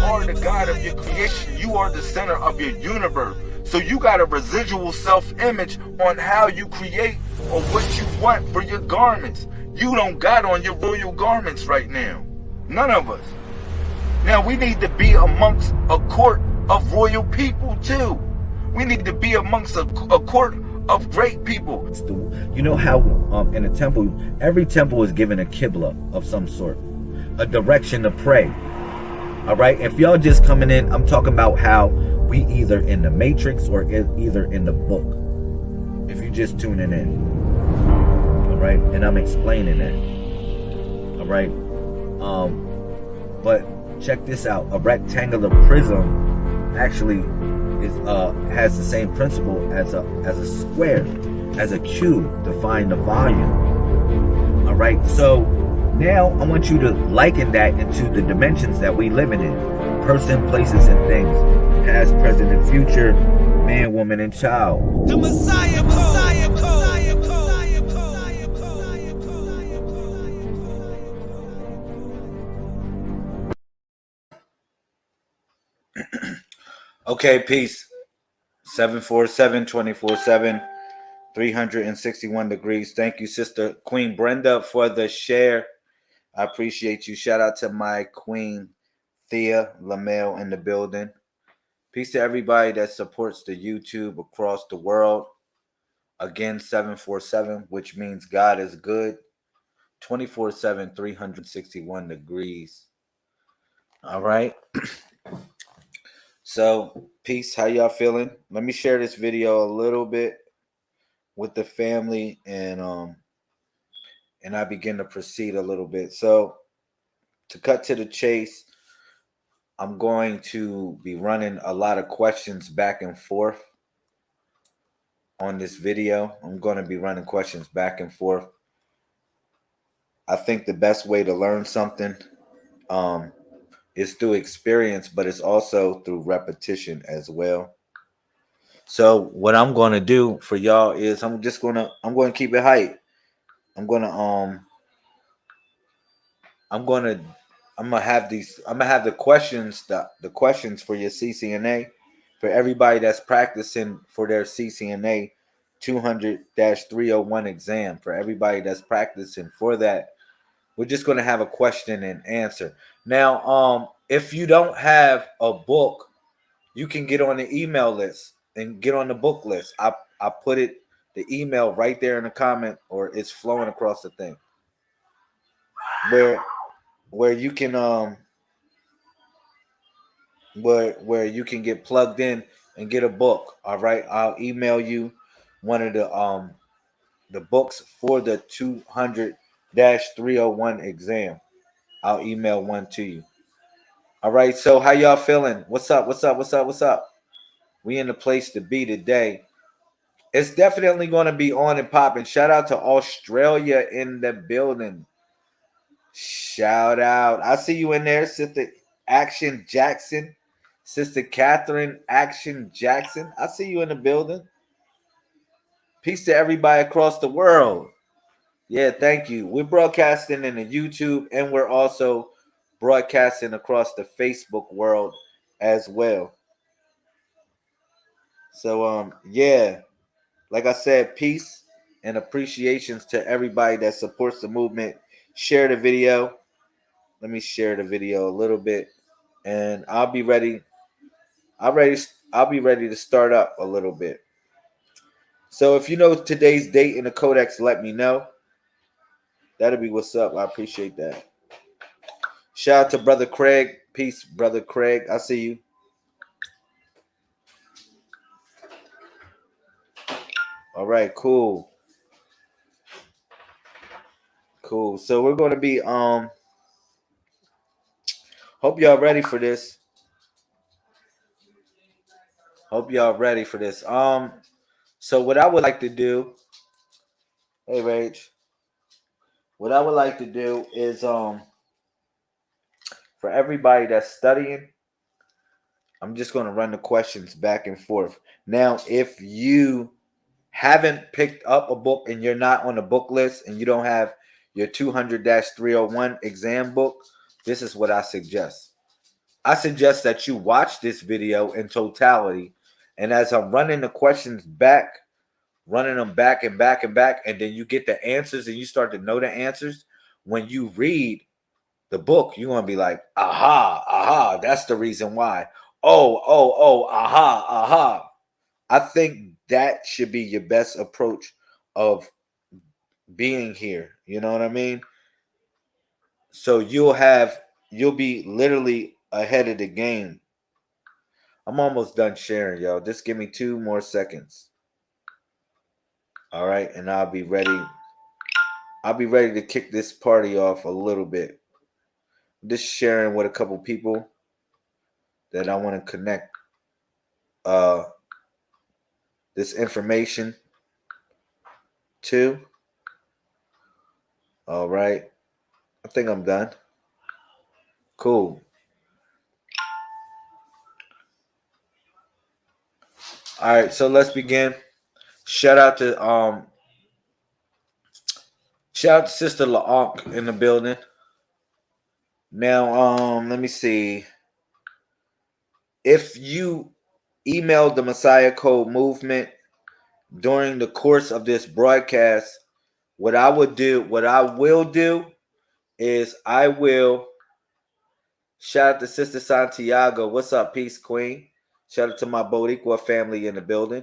are the God of your creation. You are the center of your universe. So you got a residual self-image on how you create or what you want for your garments. You don't got on your royal garments right now. None of us. Now we need to be amongst a court of royal people too. We need to be amongst a court of great people. You know how in a temple, every temple is given a Qibla of some sort, a direction to pray. All right, if y'all just coming in, I'm talking about how we either in the Matrix or either in the book. If you just tuning in, all right, and I'm explaining that. All right, but check this out: a rectangular prism actually is has the same principle as a square, as a cube to find the volume. All right, so now I want you to liken that into the dimensions that we living in: person, places, and things, past, present, and future, man, woman, and child. The Messiah, Messiah, Messiah, Okay, peace. 747 24/7, 361 degrees. Thank you, Sister Queen Brenda, for the share. I appreciate you. Shout out to my Queen Thea Lamel in the building. Peace to everybody that supports the YouTube across the world. Again, 747, which means God is good. 24/7, 361 degrees. All right. So, peace. How y'all feeling? Let me share this video a little bit with the family, and I begin to proceed a little bit. So, to cut to the chase, I'm going to be running a lot of questions back and forth on this video. I'm going to be running questions back and forth. I think the best way to learn something is through experience, but it's also through repetition as well. So what I'm going to do for y'all is I'm going to keep it hype. I'm going to have the questions for your CCNA, for everybody that's practicing for their CCNA 200-301 exam. For everybody that's practicing for that, we're just going to have a question and answer. Now, if you don't have a book, you can get on the email list and get on the book list. I put the email right there in the comment, or it's flowing across the thing, where you can where you can get plugged in and get a book. All right, I'll email you one of the books for the 200-301 exam. I'll email one to you. All right, so how y'all feeling? What's up? We in the place to be today. It's definitely going to be on and popping. Shout out to Australia in the building. Shout out. I see you in there, Sister Action Jackson. Sister Catherine Action Jackson. I see you in the building. Peace to everybody across the world. Yeah, thank you. We're broadcasting in the YouTube, and we're also broadcasting across the Facebook world as well. So, yeah, like I said, peace and appreciations to everybody that supports the movement. Share the video. Let me share the video a little bit, and I'll be ready. I'll be ready to start up a little bit. So if you know today's date in the codex, let me know. That'll be what's up. I appreciate that. Shout out to Brother Craig. Peace, Brother Craig. I see you. All right, cool. Cool. So we're going to be hope y'all ready for this. So what I would like to do, hey Rach, what I would like to do is for everybody that's studying, I'm just going to run the questions back and forth. Now, if you haven't picked up a book and you're not on the book list and you don't have your 200-301 exam book, this is what I suggest. I suggest that you watch this video in totality. And as I'm running the questions back, running them back and back and back, and then you get the answers and you start to know the answers, when you read the book, you're going to be like, aha, aha, that's the reason why. Oh, aha, aha. I think that should be your best approach of being here. You know what I mean? So you'll be literally ahead of the game. I'm almost done sharing, y'all. Just give me 2 more seconds. All right, and I'll be ready. I'll be ready to kick this party off a little bit. Just sharing with a couple people that I want to connect this information to. All right. I think I'm done. Cool. All right, so let's begin. Shout out to Sister LaOnk in the building. Now, let me see. If you emailed the Messiah Code movement during the course of this broadcast, what I will do is I will shout out to Sister Santiago. What's up, Peace Queen? Shout out to my Boricua family in the building.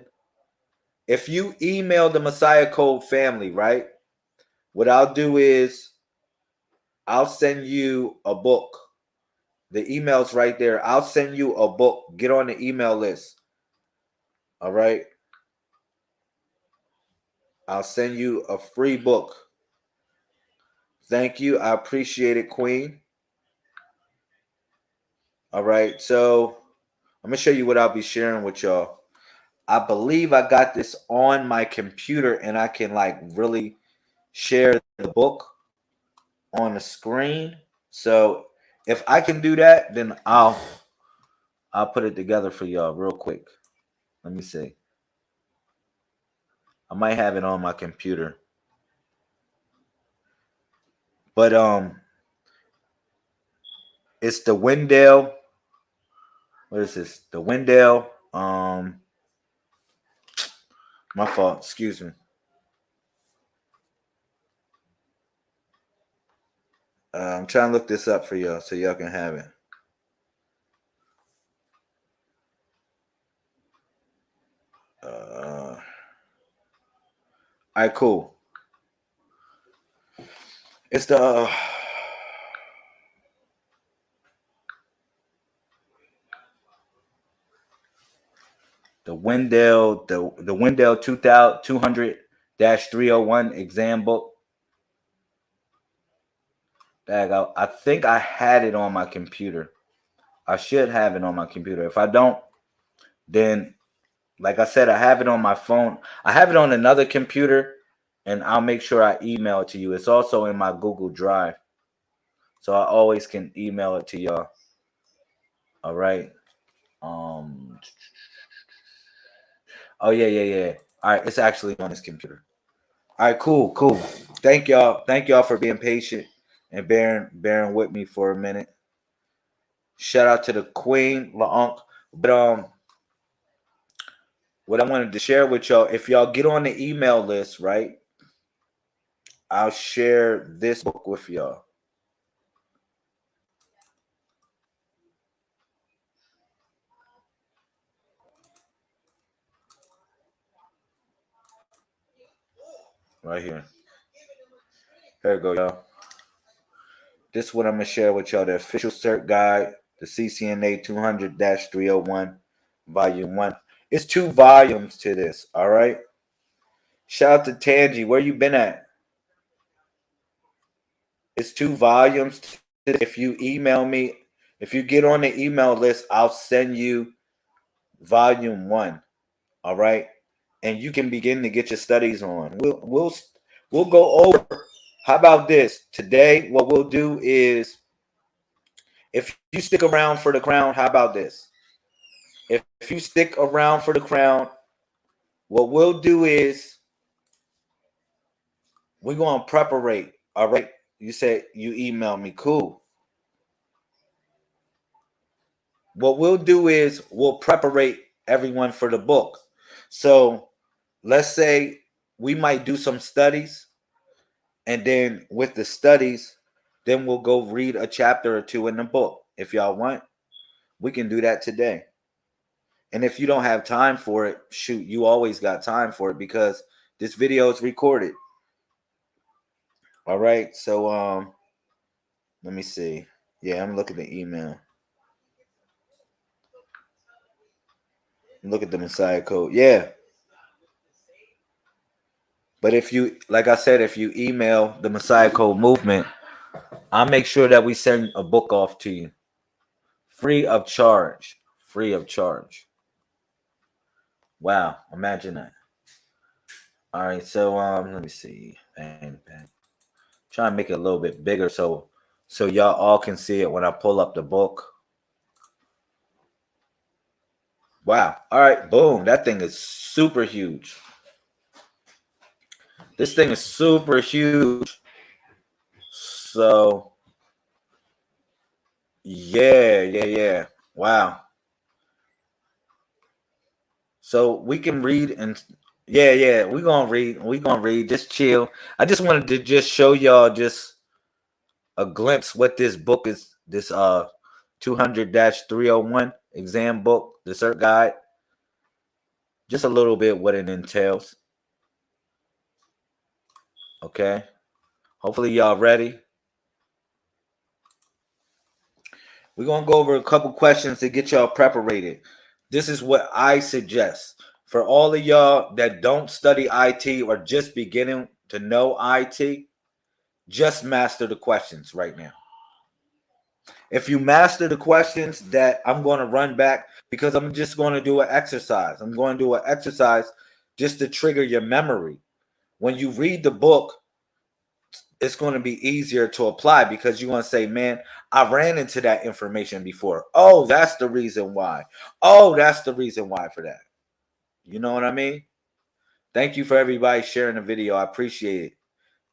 If you email the Messiah Code family, right? What I'll do is I'll send you a book. The email's right there. I'll send you a book. Get on the email list. All right. I'll send you a free book. Thank you. I appreciate it, Queen. All right. So I'm going to show you what I'll be sharing with y'all. I believe I got this on my computer and I can like really share the book on the screen. So if I can do that, then I'll put it together for y'all real quick. Let me see. I might have it on my computer. But it's the Wendell. What is this? The Wendell. My fault. Excuse me. I'm trying to look this up for y'all so y'all can have it. All right, cool. It's the Wendell 200-301 exam book. I think I had it on my computer. I should have it on my computer. If I don't, then like I said, I have it on my phone. I have it on another computer, and I'll make sure I email it to you. It's also in my Google Drive, so I always can email it to y'all. All right. Oh yeah. All right, it's actually on this computer. All right, cool. Thank y'all for being patient and bearing with me for a minute. Shout out to the Queen LaOnk. But what I wanted to share with y'all, if y'all get on the email list, right, I'll share this book with y'all. Right here. Here we go, y'all. This is what I'm going to share with y'all. The official cert guide, the CCNA 200-301, volume 1. It's 2 volumes to this, all right? Shout out to Tangi. Where you been at? It's 2 volumes. If you email me, if you get on the email list, I'll send you volume 1, all right? And you can begin to get your studies on. We'll go over. How about this? Today, what we'll do is, if you stick around for the crown, how about this? If you stick around for the crown, what we'll do is we're going to preparate. All right. You said you emailed me. Cool. what we'll do is we'll preparate everyone for the book. So let's say we might do some studies, and then with the studies, then we'll go read a chapter or two in the book. If y'all want, we can do that today. And if you don't have time for it, shoot, you always got time for it because this video is recorded. All right. So let me see. Yeah, I'm looking at the email. Look at the Messiah code. Yeah. But if you, like I said, if you email the Messiah Code movement, I'll make sure that we send a book off to you. Free of charge. Free of charge. Wow. Imagine that. All right. So let me see. Bang, bang. Try and make it a little bit bigger so y'all all can see it when I pull up the book. Wow. All right. Boom. That thing is super huge. This thing is super huge. So, yeah. Wow. So we can read and yeah. We're gonna read. We're gonna read. Just chill. I just wanted to just show y'all just a glimpse what this book is. This 200-301 exam book, the cert guide. Just a little bit what it entails. Okay. Hopefully y'all ready. We're going to go over a couple questions to get y'all preparated. This is what I suggest. For all of y'all that don't study IT or just beginning to know IT, just master the questions right now. If you master the questions that I'm going to run back, because I'm just going to do an exercise. I'm going to do an exercise just to trigger your memory. When you read the book, it's going to be easier to apply because you're going to say, man, I ran into that information before. Oh, that's the reason why. Oh, that's the reason why for that. You know what I mean? Thank you for everybody sharing the video. I appreciate it.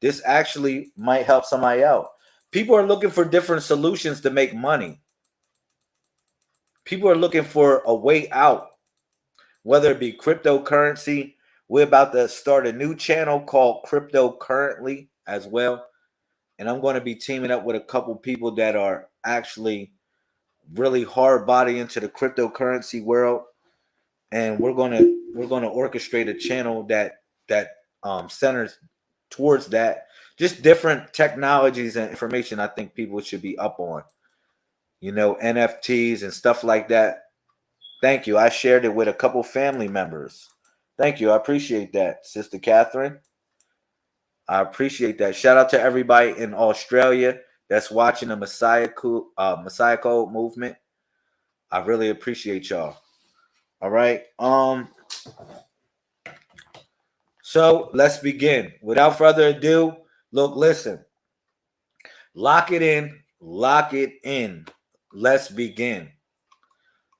This actually might help somebody out. People are looking for different solutions to make money. People are looking for a way out, whether it be cryptocurrency. We're about to start a new channel called Cryptocurrently as well. And I'm going to be teaming up with a couple people that are actually really hard body into the cryptocurrency world, and we're going to orchestrate a channel that centers towards that. Just different technologies and information I think people should be up on. You know, NFTs and stuff like that. Thank you. I shared it with a couple family members. Thank you. I appreciate that, Sister Catherine. I appreciate that. Shout out to everybody in Australia that's watching the Messiah Code movement. I really appreciate y'all. All right. So let's begin. Without further ado, look, listen. Lock it in. Lock it in. Let's begin.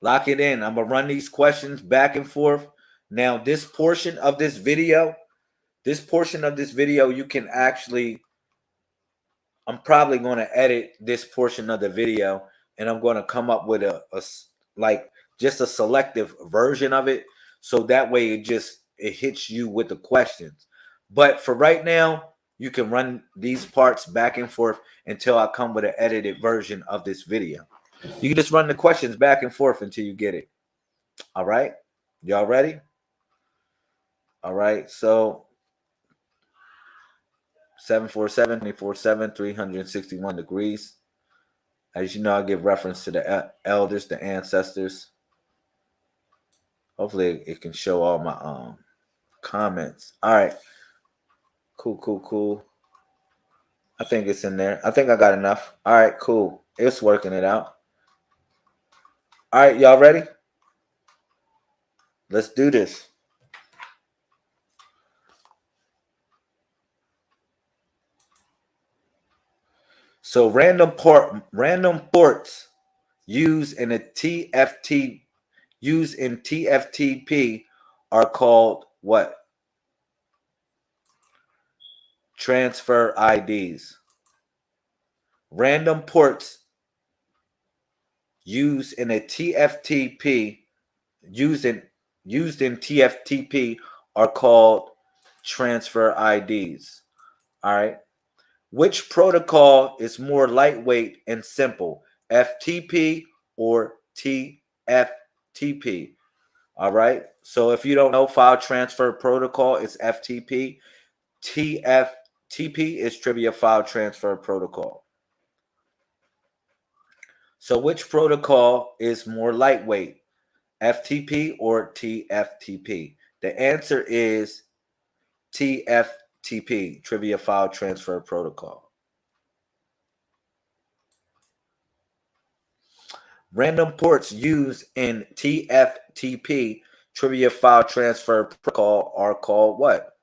Lock it in. I'm gonna run these questions back and forth. Now, this portion of this video, you can actually, I'm probably going to edit this portion of the video, and I'm going to come up with a like just a selective version of it, so that way it hits you with the questions. But for right now, you can run these parts back and forth until I come with an edited version of this video. You can just run the questions back and forth until you get it. All right, y'all ready? All right, so 747, 24/7, 361 degrees. As you know, I give reference to the elders, the ancestors. Hopefully, it can show all my comments. All right. Cool. I think it's in there. I think I got enough. All right, cool. It's working it out. All right, y'all ready? Let's do this. So random ports used in TFTP are called what? Transfer IDs. Random ports used in a TFTP used in TFTP are called transfer IDs. All right. Which protocol is more lightweight and simple, FTP or TFTP? All right. So if you don't know, file transfer protocol is FTP. TFTP is trivia file transfer protocol. So which protocol is more lightweight, FTP or TFTP? The answer is TFTP, trivia file transfer protocol. Random ports used in TFTP, trivia file transfer protocol, are called what?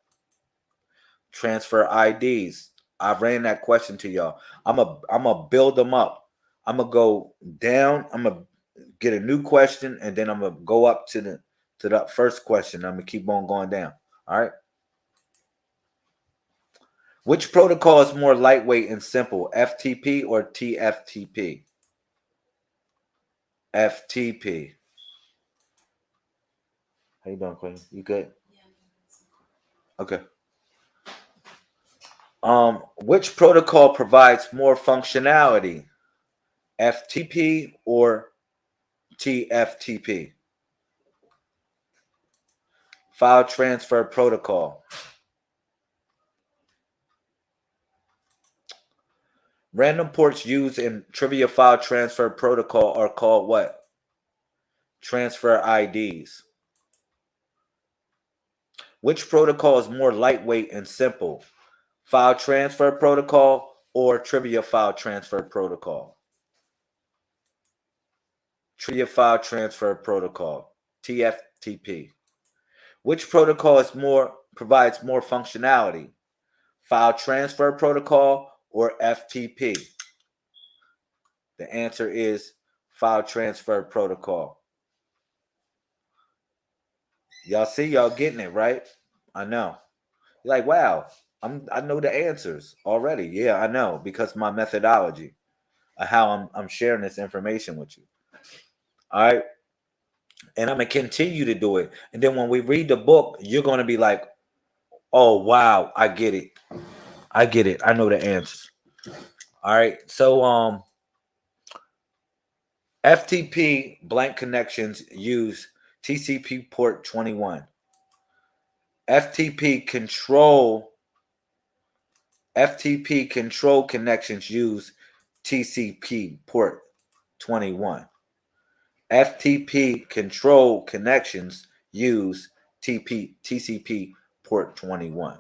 Transfer IDs. I ran that question to y'all. I'm a build them up. I'm gonna go down. I'm gonna get a new question, and then I'm gonna go up to the first question. I'm gonna keep on going down. All right. Which protocol is more lightweight and simple, FTP or TFTP? FTP. How you doing, Queen? You good? Okay. Which protocol provides more functionality, FTP or TFTP? File transfer protocol. Random ports used in trivia file transfer protocol are called what? Transfer IDs. Which protocol is more lightweight and simple? File transfer protocol or trivia file transfer protocol? Trivia file transfer protocol, TFTP. Which protocol provides more functionality? File transfer protocol or FTP? The answer is file transfer protocol. Y'all see, y'all getting it, right? I know. You're like, wow, I know the answers already. Yeah, I know, because my methodology of how I'm sharing this information with you. All right. And I'm gonna continue to do it. And then when we read the book, you're gonna be like, oh wow, I get it. I get it. I know the answers. All right. So FTP blank connections use TCP port 21. FTP control connections use TCP port 21. FTP control connections use TCP port 21.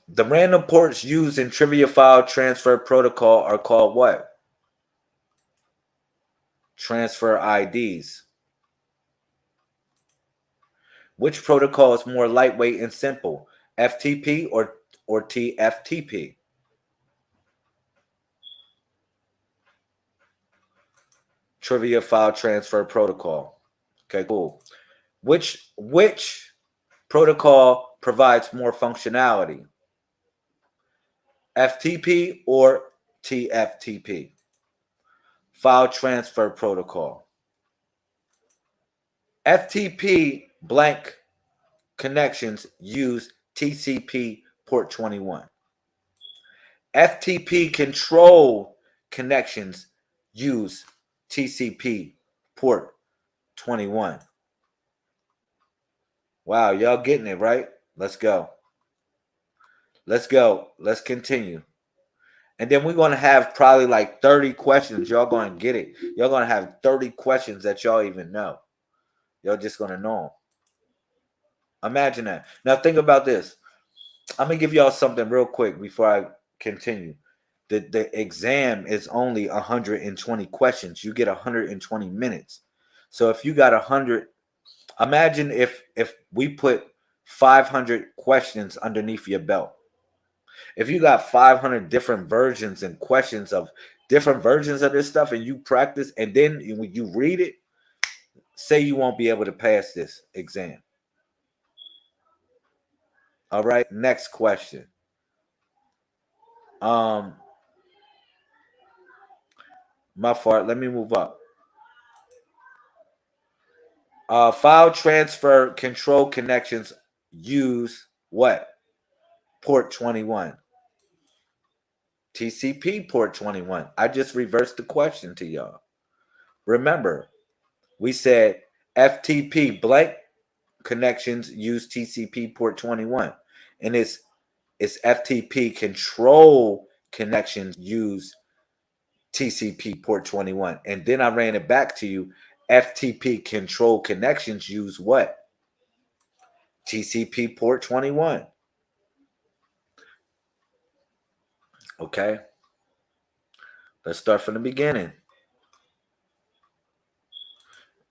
The random ports used in trivia file transfer protocol are called what? Transfer IDs. Which protocol is more lightweight and simple, FTP or TFTP? Trivia file transfer protocol. Okay, cool. Which protocol provides more functionality, FTP or TFTP? File transfer protocol. FTP blank connections use TCP port 21. FTP control connections use TCP port 21. Wow, y'all getting it, right? Let's go. Let's go. Let's continue. And then we're going to have probably like 30 questions. Y'all going to get it. Y'all going to have 30 questions that y'all even know. Y'all just going to know them. Imagine that. Now think about this. I'm going to give y'all something real quick before I continue. The exam is only 120 questions. You get 120 minutes. So if you got 100, imagine if we put 500 questions underneath your belt. If you got 500 different versions and questions of different versions of this stuff, and you practice, and then when you read it, say you won't be able to pass this exam. All right, next question. My fault. Let me move up. File transfer control connections use what? Port 21. TCP port 21. I just reversed the question to y'all. Remember, we said FTP blank connections use TCP port 21. And it's FTP control connections use TCP port 21. And then I ran it back to you. FTP control connections use what? TCP port 21. Okay. Let's start from the beginning.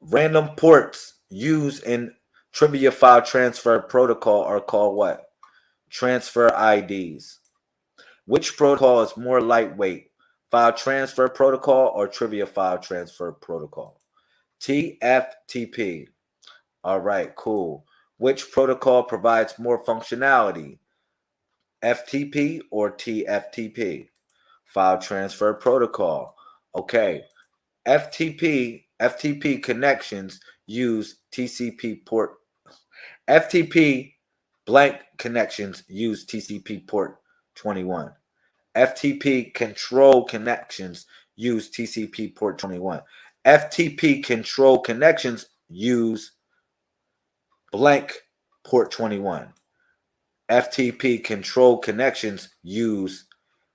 Random ports used in trivia file transfer protocol are called what? Transfer IDs. Which protocol is more lightweight? File transfer protocol or trivia file transfer protocol? TFTP. All right, cool. Which protocol provides more functionality? FTP or TFTP? File transfer protocol. Okay. FTP connections use TCP port. FTP blank connections use TCP port 21. FTP control connections use TCP port 21. FTP control connections use blank port 21. FTP control connections use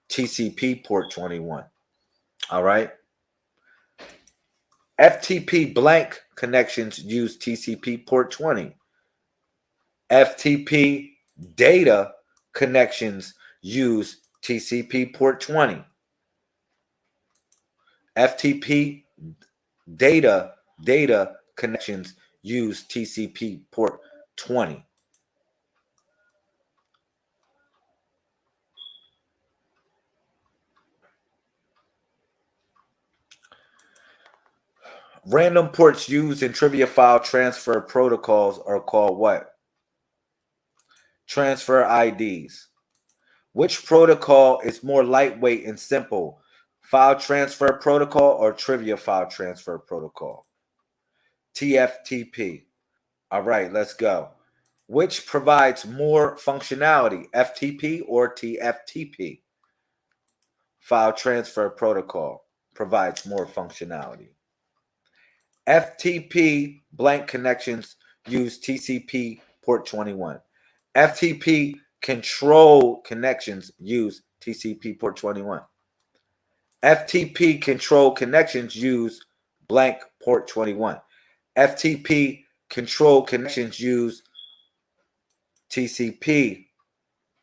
TCP port 21. All right. FTP blank connections use TCP port 20. FTP data connections use TCP port 20. FTP data connections use TCP port 20. Random ports used in trivia file transfer protocols are called what? Transfer IDs. Which protocol is more lightweight and simple? File transfer protocol or trivia file transfer protocol? TFTP. All right, let's go. Which provides more functionality, FTP or TFTP? File transfer protocol provides more functionality. FTP blank connections use TCP port 21. FTP control connections use TCP port 21. FTP control connections use blank port 21. FTP control connections use TCP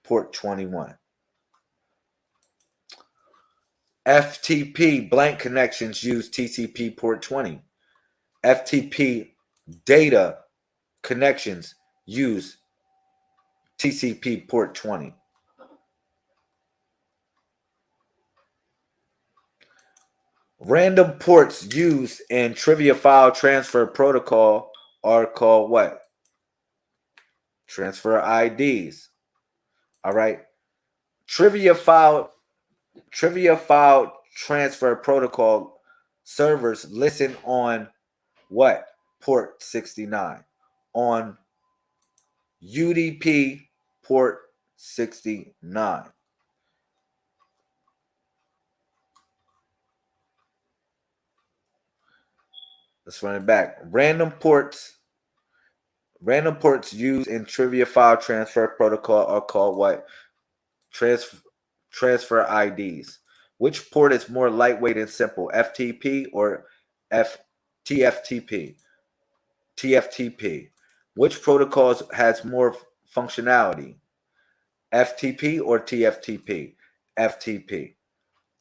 port 21. FTP blank connections use TCP port 20. FTP data connections use TCP port 20. Random ports used in trivia file transfer protocol are called what? Transfer IDs. All right. Trivia file transfer protocol servers listen on what? Port 69. On UDP port 69. Let's run it back. Random ports used in trivia file transfer protocol are called what? Transfer IDs. Which port is more lightweight and simple? FTP or TFTP? TFTP. Which protocols has more functionality? FTP or TFTP? FTP.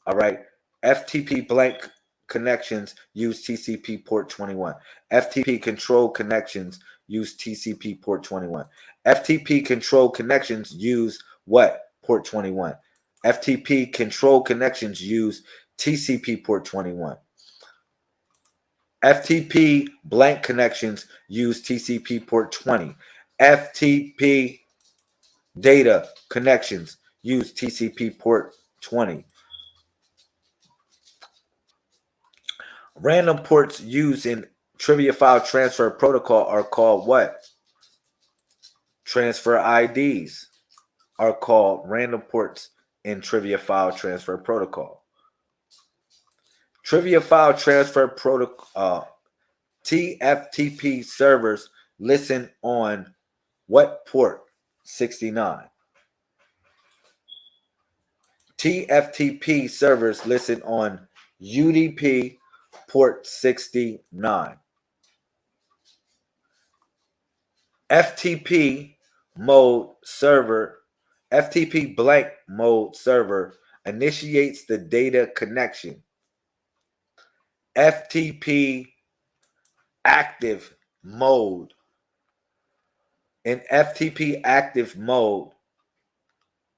All right. FTP blank connections use TCP port 21. FTP control connections use TCP port 21. FTP control connections use what? Port 21. FTP control connections use TCP port 21. FTP blank connections use TCP port 20. FTP Data connections use TCP port 20. Random ports used in trivia file transfer protocol are called what? Transfer IDs are called random ports in trivia file transfer protocol. Trivia file transfer protocol, TFTP servers listen on what port? 69. TFTP servers listen on UDP port 69. FTP mode server, FTP blank mode server initiates the data connection. FTP active mode. In FTP active mode,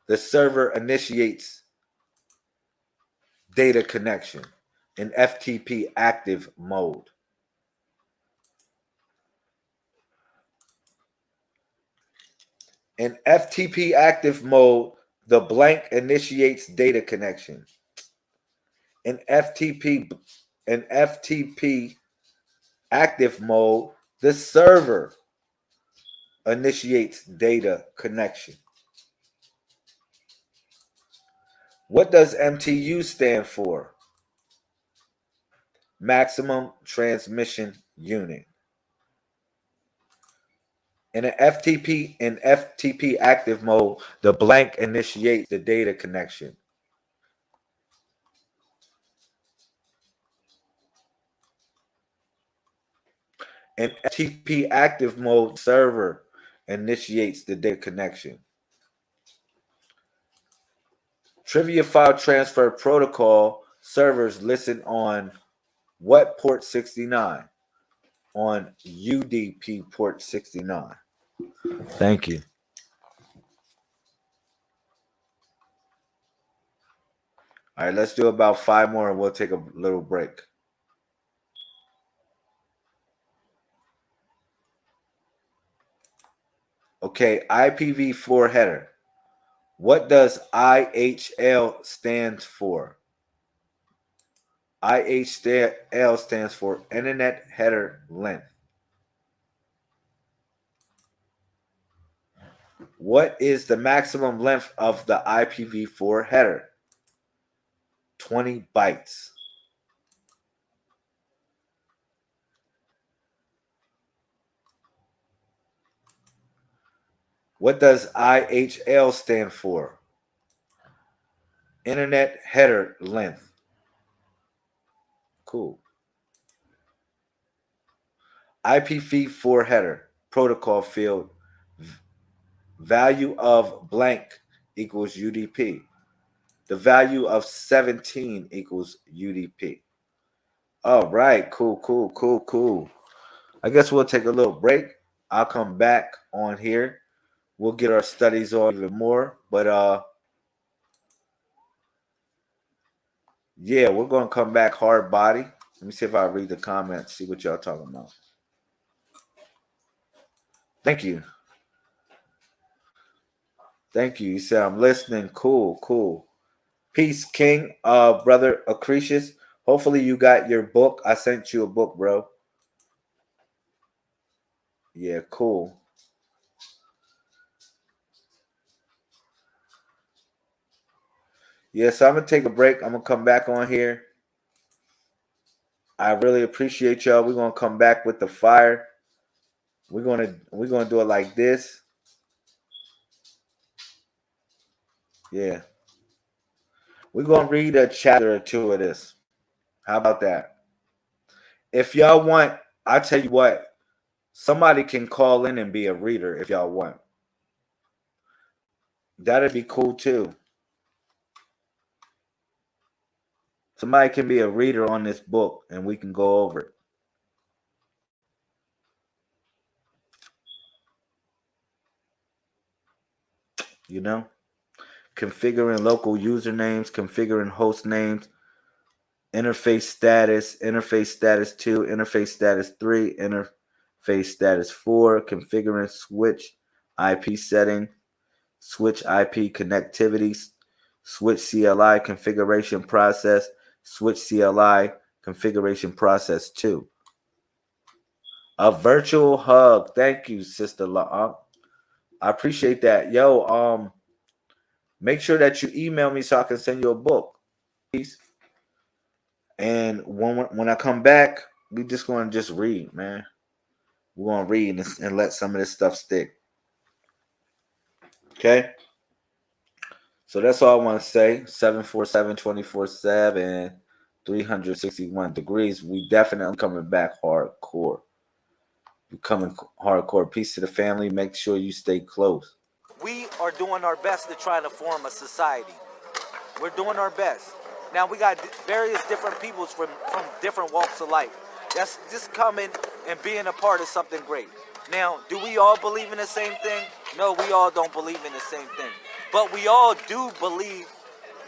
the server initiates data connection in FTP active mode. In FTP active mode, the blank initiates data connection. In FTP active mode, the server initiates data connection. What does MTU stand for? Maximum transmission unit. In FTP active mode, the blank initiates the data connection. In FTP active mode, server initiates the data connection. Trivia file transfer protocol servers listen on what port 69? On UDP port 69. Thank you. All right, let's do about 5 more and we'll take a little break. Okay, IPv4 header. What does IHL stand for? IHL stands for Internet Header Length. What is the maximum length of the IPv4 header? 20 bytes. What does IHL stand for? Internet Header Length. Cool. IPv4 header protocol field value of blank equals UDP. The value of 17 equals UDP. All right, cool. I guess we'll take a little break. I'll come back on here. We'll get our studies on even more. But yeah, we're gonna come back hard body. Let me see if I read the comments, see what y'all talking about. Thank you. You said I'm listening. Cool. Peace, King, brother Accretius. Hopefully you got your book. I sent you a book, bro. Yeah, cool. Yeah, so I'm gonna take a break. I'm gonna come back on here. I really appreciate y'all. We're gonna come back with the fire. We're gonna do it like this. Yeah. We're gonna read a chapter or two of this. How about that? If y'all want, I tell you what, somebody can call in and be a reader if y'all want. That'd be cool too. Somebody can be a reader on this book and we can go over it. You know? Configuring local usernames, configuring host names, interface status 2, interface status 3, interface status 4, configuring switch IP setting, switch IP connectivity, switch CLI configuration process, switch CLI configuration process 2. A virtual hug. Thank you, Sister La. I appreciate that. Yo, make sure that you email me so I can send you a book. Please. And when I come back, we just gonna just read, man. We're gonna read and let some of this stuff stick. Okay? So that's all I want to say. 747 24/7, 361 degrees. We definitely coming back hardcore. We're coming hardcore. Peace to the family. Make sure you stay close. We are doing our best to try to form a society. We're doing our best. Now we got various different peoples from different walks of life. That's just coming and being a part of something great. Now, do we all believe in the same thing? No, we all don't believe in the same thing. But we all do believe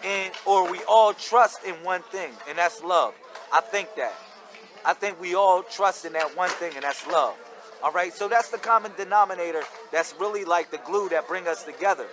in, or we all trust in one thing, and that's love. I think that. I think we all trust in that one thing, and that's love. All right, so that's the common denominator. That's really like the glue that bring us together.